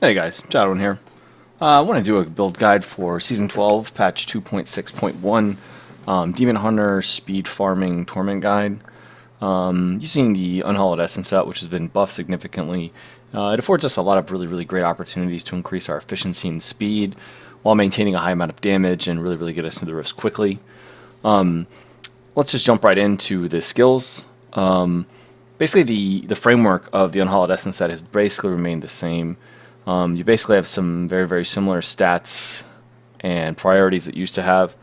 Hey guys, Jadwin here. I want to do a build guide for Season 12, Patch 2.6.1, Demon Hunter Speed Farming Torment Guide. Using the Unhallowed Essence set, which has been buffed significantly, it affords us a lot of really great opportunities to increase our efficiency and speed while maintaining a high amount of damage and really get us into the rifts quickly. Let's just jump right into the skills. Basically, the framework of the Unhallowed Essence set has basically remained the same. You basically have some very similar stats and priorities that you used to have. A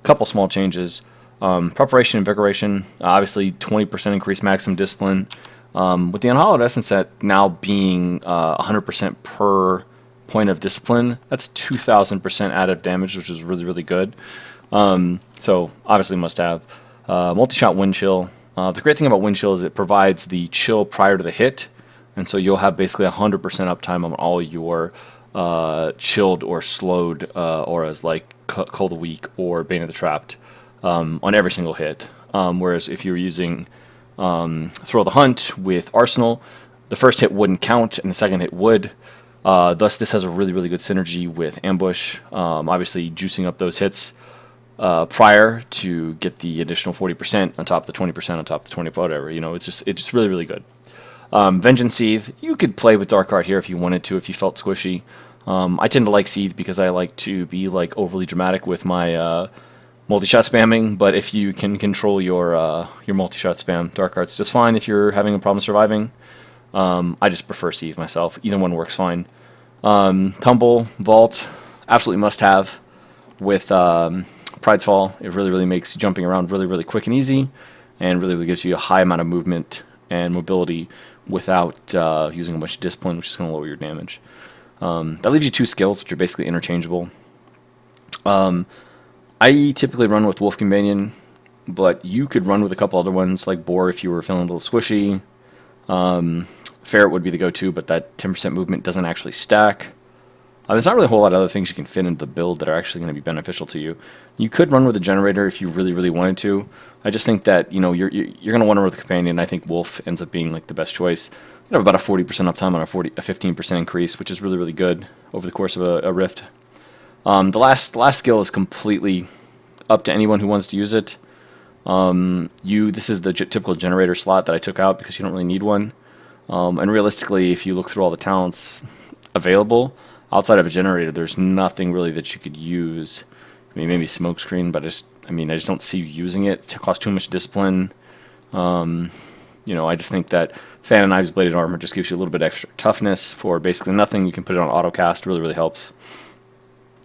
couple small changes. Preparation, Invigoration, obviously 20% increased maximum discipline. With the Unhallowed Essence set now being 100% per point of discipline, that's 2,000% additive damage, which is really good. So obviously must have. Multi-shot Wind Chill. The great thing about Wind Chill is it provides the chill prior to the hit. And so you'll have basically 100% uptime on all your chilled or slowed auras like Cold the Weak or Bane of the Trapped on every single hit. Whereas if you're using Throw the Hunt with Arsenal, the first hit wouldn't count and the second hit would. Thus, this has a really good synergy with Ambush. Obviously, juicing up those hits prior to get the additional 40% on top of the 20% on top of the 20, whatever. You know, it's just really good. Vengeance Seethe, you could play with Dark Art here if you wanted to, if you felt squishy. I tend to like Seethe because I like to be like overly dramatic with my multi-shot spamming, but if you can control your multi-shot spam, Dark Art's just fine if you're having a problem surviving. I just prefer Seethe myself. Either one works fine. Tumble, Vault, absolutely must have with Pride's Fall. It really makes jumping around really quick and easy, and really gives you a high amount of movement and mobility without using a bunch of discipline, which is going to lower your damage. That leaves you two skills, which are basically interchangeable. I typically run with Wolf Companion, but you could run with a couple other ones, like Boar if you were feeling a little squishy. Ferret would be the go-to, but that 10% movement doesn't actually stack. There's not really a whole lot of other things you can fit into the build that are actually going to be beneficial to you. You could run with a Generator if you really wanted to. I just think that you're going to want to run with a Companion. I think Wolf ends up being like the best choice. You have about a 40% uptime on a 15% increase, which is really good over the course of a rift. The last skill is completely up to anyone who wants to use it. This is the typical Generator slot that I took out because you don't really need one. And realistically, if you look through all the talents available, outside of a Generator, there's nothing really that you could use. I mean, maybe Smokescreen, but I just don't see you using it. It costs too much discipline. I just think that Fan and Knives Bladed Armor just gives you a little bit extra toughness for basically nothing. You can put it on autocast. Really helps.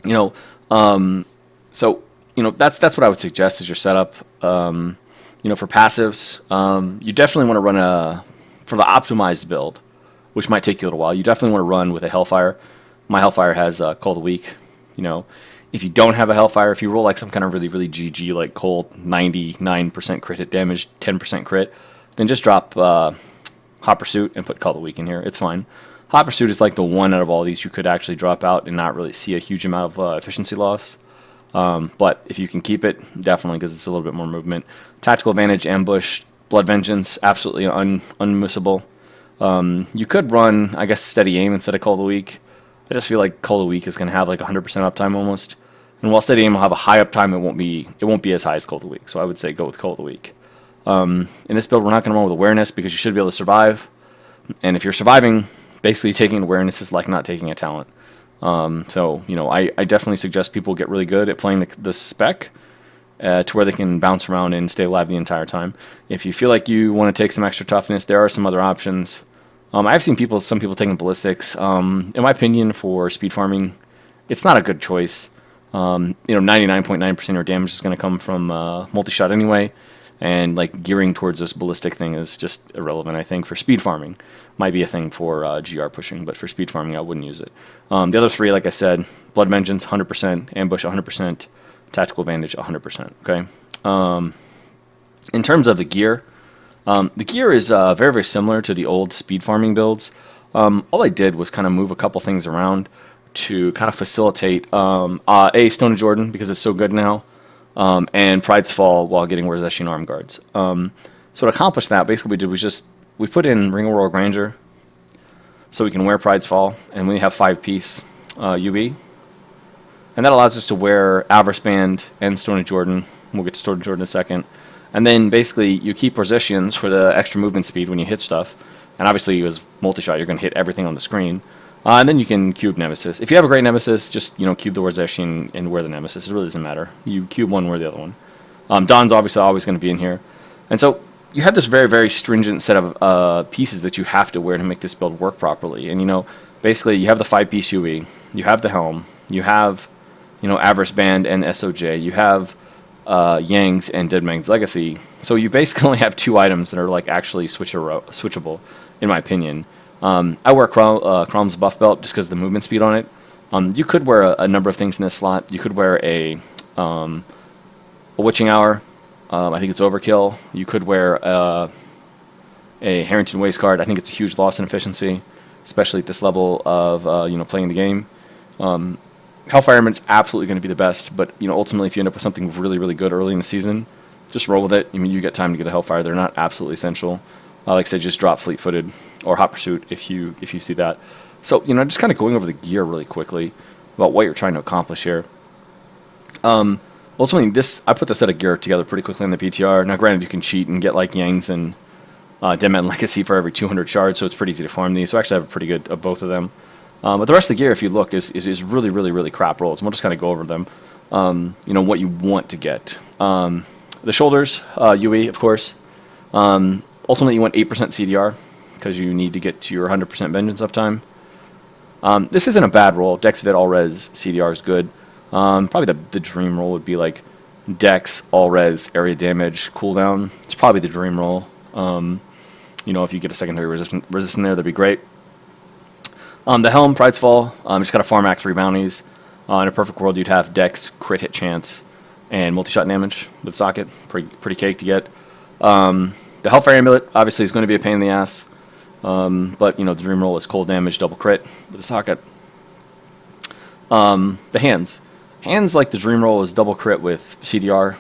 That's what I would suggest as your setup. For passives, you definitely want to run for the optimized build, which might take you a little while. You definitely want to run with a Hellfire. My Hellfire has Cold the Weak. If you don't have a Hellfire, if you roll like some kind of really GG like Cold, 99% crit hit damage, 10% crit, then just drop Hot Pursuit and put Call the Weak in here. It's fine. Hot Pursuit is like the one out of all these you could actually drop out and not really see a huge amount of efficiency loss. But if you can keep it, definitely, because it's a little bit more movement. Tactical Advantage, Ambush, Blood Vengeance, absolutely unmissable. You could run, I guess, Steady Aim instead of Call the Weak. I just feel like Call the Weak is going to have like 100% uptime almost. And while Steady Aim will have a high uptime, it won't be as high as Call the Weak. So I would say go with Call the Weak. In this build, we're not going to run with Awareness because you should be able to survive. And if you're surviving, basically taking Awareness is like not taking a talent. I definitely suggest people get really good at playing the spec to where they can bounce around and stay alive the entire time. If you feel like you want to take some extra toughness, there are some other options. I've seen some people taking Ballistics. In my opinion, for speed farming, it's not a good choice. 99.9% of your damage is going to come from multi-shot anyway, and like gearing towards this ballistic thing is just irrelevant. I think for speed farming, might be a thing for GR pushing, but for speed farming, I wouldn't use it. The other three, like I said, Blood Vengeance 100%, Ambush 100%, Tactical Advantage 100%. Okay. In terms of the gear is very similar to the old speed farming builds. All I did was kind of move a couple things around to kind of facilitate Stone of Jordan because it's so good now, and Pride's Fall while getting Warzeshian Arm Guards. So to accomplish that, basically what we did was we put in Ring of Royal Grandeur. so we can wear Pride's Fall, and we have 5-piece UB. And that allows us to wear Avarice Band and Stone Jordan. We'll get to Stone Jordan in a second. And then basically you keep positions for the extra movement speed when you hit stuff. And obviously as multi-shot, you're going to hit everything on the screen. And then you can cube Nemesis. If you have a great Nemesis, just cube the Warzeshian and wear the Nemesis. It really doesn't matter. You cube one, wear the other one. Don's obviously always going to be in here. And so you have this very, very stringent set of pieces that you have to wear to make this build work properly. And basically you have the 5-piece UE, you have the helm, you have Avarice Band and SOJ, you have Yang's and Deadman's Legacy. So you basically only have 2 items that are like actually switchable, in my opinion. I wear Crom's buff belt just because of the movement speed on it. You could wear a number of things in this slot. You could wear a Witching Hour. I think it's overkill. You could wear a Harrington Wasteguard. I think it's a huge loss in efficiency, especially at this level of playing the game. Hellfireman's absolutely going to be the best, but ultimately if you end up with something really, really good early in the season, just roll with it. I mean, you get time to get a Hellfire. They're not absolutely essential. Like I said, just drop Fleet-Footed or Hot Pursuit if you see that. So just kind of going over the gear really quickly about what you're trying to accomplish here. Ultimately, I put this set of gear together pretty quickly on the PTR. Now, granted, you can cheat and get like Yang's and Deadman Legacy for every 200 shards, so it's pretty easy to farm these. So I actually have a pretty good of both of them. But the rest of the gear, if you look, is really, really, really crap rolls. And we'll just kind of go over them. What you want to get. The shoulders, UE, of course. Ultimately, you want 8% CDR because you need to get to your 100% vengeance uptime. This isn't a bad roll. Dex Vit All Res CDR is good. Probably the dream roll would be like Dex All Res area damage cooldown. It's probably the dream roll. If you get a secondary resistant there, that'd be great. The Helm, Pride's Fall, just got to farm Act 3 bounties. In a perfect world, you'd have Dex, crit hit chance, and multi-shot damage with socket. Pretty cake to get. The Hellfire Amulet, obviously, is going to be a pain in the ass. But, the Dream Roll is cold damage, double crit with the socket. The Hands. Hands, like the Dream Roll, is double crit with CDR.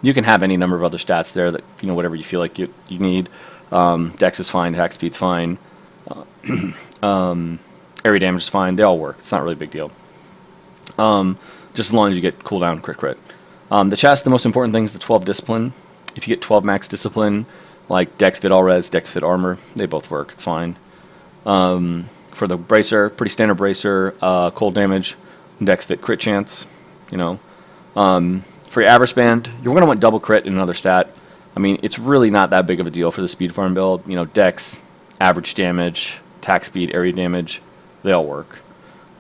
You can have any number of other stats there that, whatever you feel like you need. Dex is fine, attack speed's fine. Area damage is fine. They all work. It's not really a big deal. Just as long as you get cooldown, crit. The chest, the most important thing is the 12 discipline. If you get 12 max discipline, like Dex Fit All Res, Dex Fit Armor, they both work. It's fine. For the bracer, pretty standard bracer, cold damage, Dex Fit crit chance. For your Avarice Band, you're going to want double crit in another stat. I mean, it's really not that big of a deal for the speed farm build. Dex, average damage, attack speed, area damage, they all work.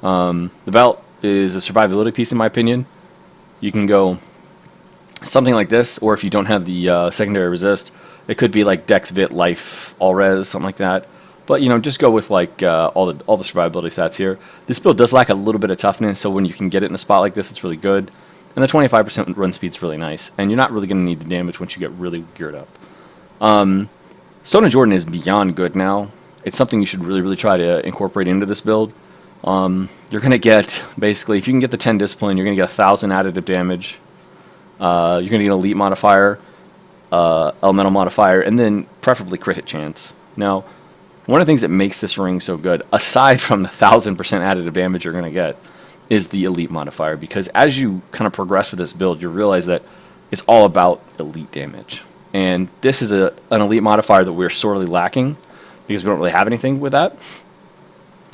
The belt is a survivability piece in my opinion. You can go something like this, or if you don't have the secondary resist, it could be like Dex Vit Life All Res, something like that. But just go with like all the survivability stats here. This build does lack a little bit of toughness, so when you can get it in a spot like this, it's really good. And the 25% run speed's really nice, and you're not really going to need the damage once you get really geared up. Stone and Jordan is beyond good now. It's something you should really, really try to incorporate into this build. You're going to get, basically, if you can get the 10 discipline, you're going to get 1,000 additive damage. You're going to get elite modifier, elemental modifier, and then preferably crit hit chance. Now, one of the things that makes this ring so good, aside from the 1,000% additive damage you're going to get, is the elite modifier. Because as you kind of progress with this build, you realize that it's all about elite damage. And this is an elite modifier that we're sorely lacking because we don't really have anything with that.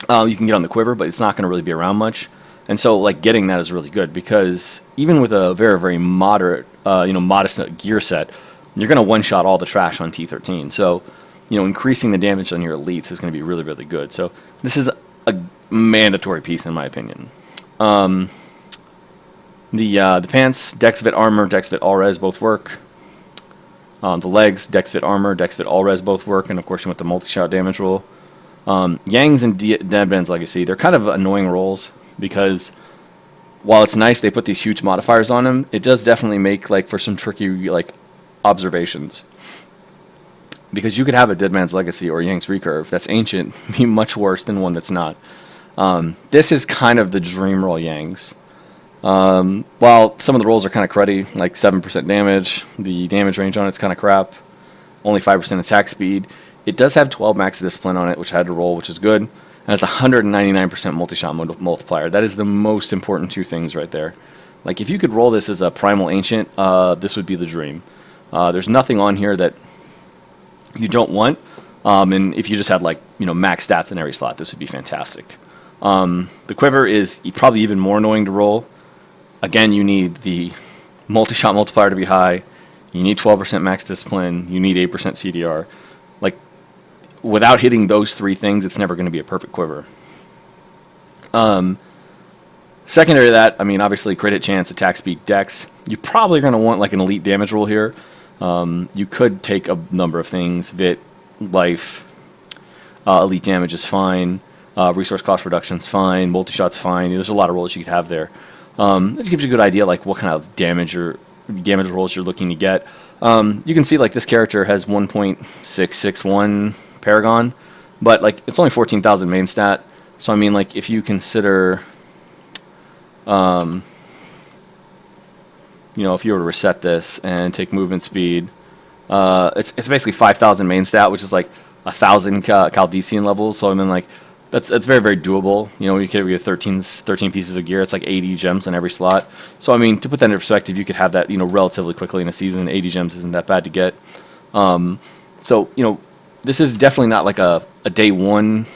You can get on the quiver, but it's not going to really be around much. And so, like, getting that is really good because even with a very, very moderate, modest gear set, you're going to one-shot all the trash on T13. So, increasing the damage on your elites is going to be really, really good. So, this is a mandatory piece in my opinion. The pants, Dex Fit Armor, Dex Fit All Res both work. The legs, Dex Fit Armor, Dex Fit All Res both work, and of course you want the multi-shot damage roll. Yang's and Deadman's Legacy, they're kind of annoying rolls because while it's nice they put these huge modifiers on them, it does definitely make for some tricky observations. Because you could have a Deadman's Legacy or Yang's Recurve that's ancient be much worse than one that's not. This is kind of the dream roll Yang's. While some of the rolls are kind of cruddy, like 7% damage, the damage range on it's kind of crap, only 5% attack speed, It does have 12 max discipline on it, which I had to roll, which is good. And it's 199% multi-shot multiplier. That is the most important two things right there. Like, if you could roll this as a primal ancient, this would be the dream. There's nothing on here that you don't want. And if you just had, like, max stats in every slot, this would be fantastic. The quiver is probably even more annoying to roll. Again, you need the multi-shot multiplier to be high. You need 12% max discipline. You need 8% CDR. Like, without hitting those three things, it's never going to be a perfect quiver. Secondary to that, I mean, obviously crit hit chance, attack speed, dex. You're probably going to want like an elite damage roll here. You could take a number of things. Vit, life, elite damage is fine. Resource cost reduction is fine. Multi-shot's fine. There's a lot of rolls you could have there. This gives you a good idea like what kind of damage rolls you're looking to get. You can see like this character has 1.661 Paragon, but like it's only 14,000 main stat. So I mean, like if you consider, if you were to reset this and take movement speed, it's basically 5,000 main stat, which is like 1,000 Chaldean levels. So I mean, like that's very, very doable. You could have 13 pieces of gear. It's like 80 gems in every slot. So I mean, to put that in perspective, you could have that relatively quickly in a season. 80 gems isn't that bad to get. So this is definitely not like a day one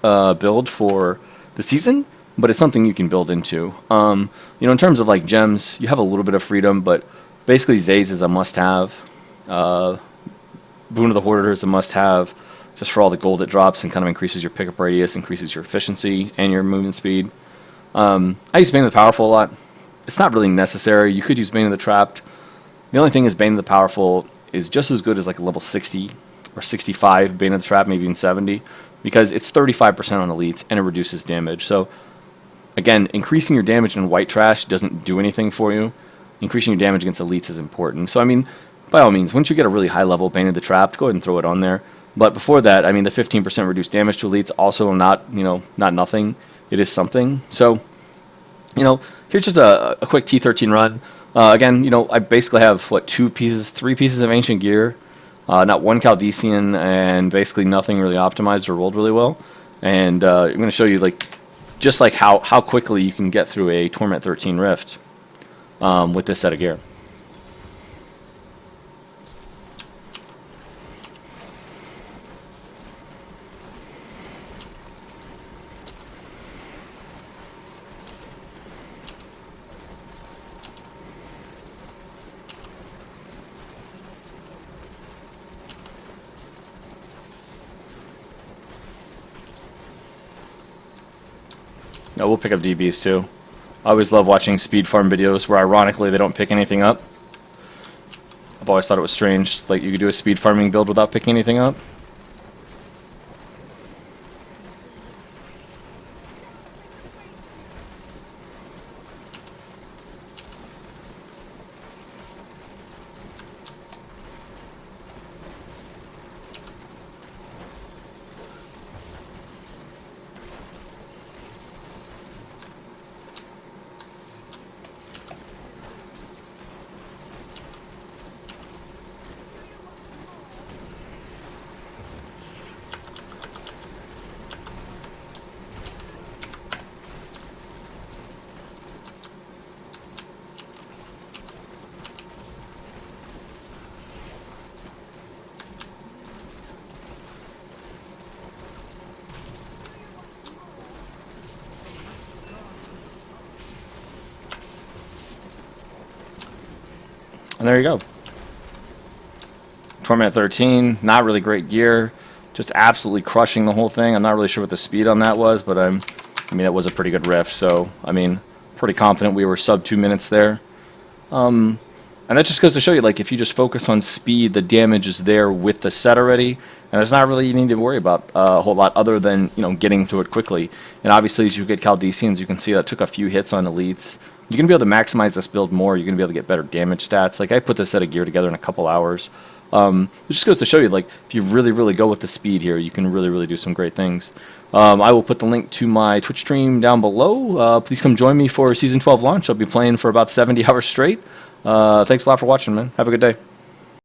build for the season, but it's something you can build into. In terms of like gems, you have a little bit of freedom, but basically Zaze is a must-have. Boon of the Hoarder is a must-have, just for all the gold it drops and kind of increases your pickup radius, increases your efficiency and your movement speed. I use Bane of the Powerful a lot. It's not really necessary. You could use Bane of the Trapped. The only thing is Bane of the Powerful is just as good as like a level 60 or 65 Bane of the Trap, maybe even 70, because it's 35% on elites and it reduces damage. So again, increasing your damage in white trash doesn't do anything for you. Increasing your damage against elites is important. So I mean, by all means, once you get a really high level Bane of the Trapped, go ahead and throw it on there. But before that, I mean, the 15% reduced damage to elites also not nothing. It is something. So, here's just a quick T13 run. Again, I basically have three pieces of ancient gear, not one Chaldean, and basically nothing really optimized or rolled really well. And I'm going to show you just how quickly you can get through a Torment 13 Rift with this set of gear. No, we'll pick up DBs too. I always love watching speed farm videos where ironically they don't pick anything up. I've always thought it was strange, like you could do a speed farming build without picking anything up. And there you go. Torment 13, not really great gear, just absolutely crushing the whole thing. I'm not really sure what the speed on that was, but I mean, it was a pretty good riff, so I mean, pretty confident we were sub 2 minutes there. And that just goes to show you, like, if you just focus on speed, the damage is there with the set already, and there's not really you need to worry about a whole lot other than, getting through it quickly. And obviously, as you get Chaldeans, you can see that took a few hits on elites. You're going to be able to maximize this build more. You're going to be able to get better damage stats. Like, I put this set of gear together in a couple hours. It just goes to show you, like, if you really, really go with the speed here, you can really, really do some great things. I will put the link to my Twitch stream down below. Please come join me for Season 12 launch. I'll be playing for about 70 hours straight. Thanks a lot for watching, man. Have a good day.